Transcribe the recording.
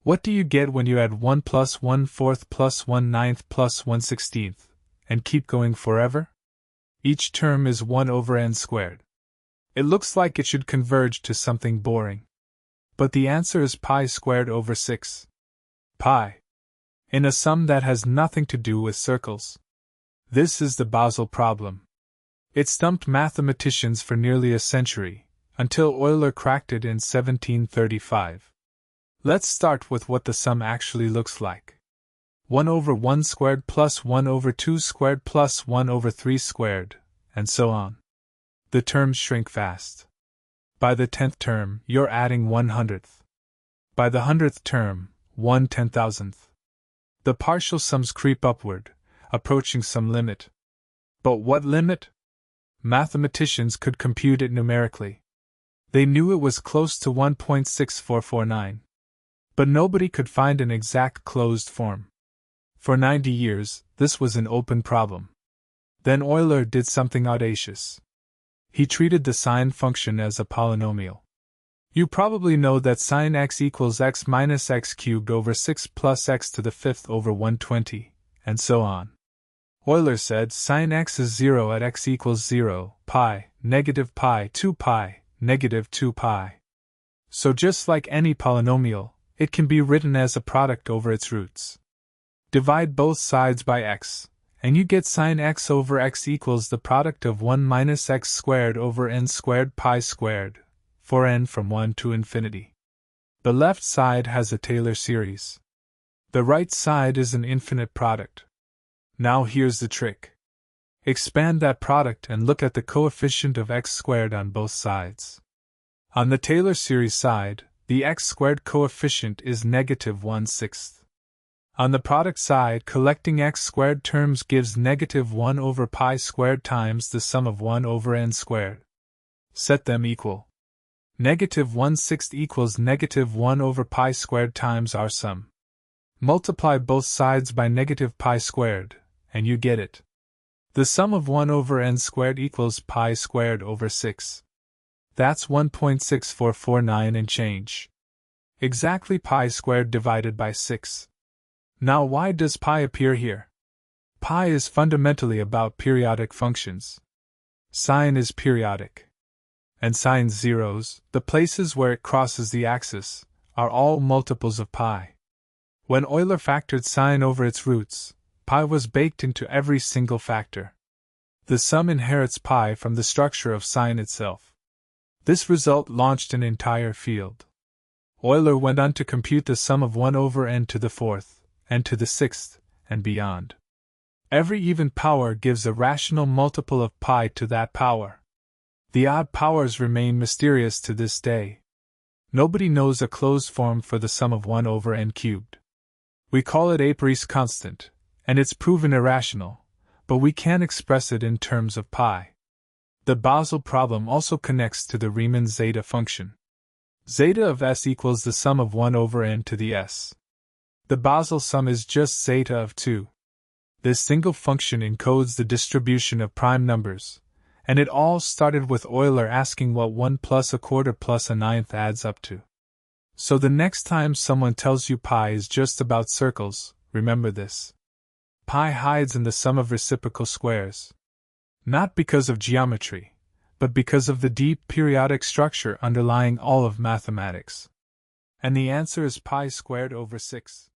What do you get when you add 1 plus 1/4 plus 1/9 plus 1/16, and keep going forever? Each term is 1 over n squared. It looks like it should converge to something boring. But the answer is pi squared over 6. Pi. In a sum that has nothing to do with circles. This is the Basil problem. It stumped mathematicians for nearly a century, until Euler cracked it in 1735. Let's start with what the sum actually looks like. 1 over 1 squared plus 1 over 2 squared plus 1 over 3 squared, and so on. The terms shrink fast. By the 10th term, you're adding 1/100th. By the 100th term, 1/10,000th. The partial sums creep upward, approaching some limit. But what limit? Mathematicians could compute it numerically. They knew it was close to 1.6449. But nobody could find an exact closed form. For 90 years, this was an open problem. Then Euler did something audacious. He treated the sine function as a polynomial. You probably know that sin x equals x minus x cubed over 6 plus x to the 5th over 120, and so on. Euler said sin x is 0 at x equals 0, pi, negative pi, 2 pi, negative 2 pi. So just like any polynomial, it can be written as a product over its roots. Divide both sides by x, and you get sin x over x equals the product of 1 minus x squared over n squared pi squared, for n from 1 to infinity. The left side has a Taylor series. The right side is an infinite product. Now here's the trick. Expand that product and look at the coefficient of x squared on both sides. On the Taylor series side, the x squared coefficient is negative 1/6. On the product side, collecting x squared terms gives negative 1 over pi squared times the sum of 1 over n squared. Set them equal. Negative 1/6 equals negative 1 over pi squared times our sum. Multiply both sides by negative pi squared, and you get it. The sum of 1 over n squared equals pi squared over 6. That's 1.6449 and change. Exactly pi squared divided by 6. Now why does pi appear here? Pi is fundamentally about periodic functions. Sine is periodic. And sine zeros, the places where it crosses the axis, are all multiples of pi. When Euler factored sine over its roots, pi was baked into every single factor. The sum inherits pi from the structure of sine itself. This result launched an entire field. Euler went on to compute the sum of 1 over n to the 4th, and to the 6th, and beyond. Every even power gives a rational multiple of pi to that power. The odd powers remain mysterious to this day. Nobody knows a closed form for the sum of 1 over n cubed. We call it Apéry's constant, and it's proven irrational, but we can't express it in terms of pi. The Basil problem also connects to the Riemann zeta function. Zeta of s equals the sum of 1 over n to the s. The Basil sum is just zeta of 2. This single function encodes the distribution of prime numbers, and it all started with Euler asking what 1 plus a quarter plus a ninth adds up to. So the next time someone tells you pi is just about circles, remember this. Pi hides in the sum of reciprocal squares. Not because of geometry, but because of the deep periodic structure underlying all of mathematics. And the answer is pi squared over 6.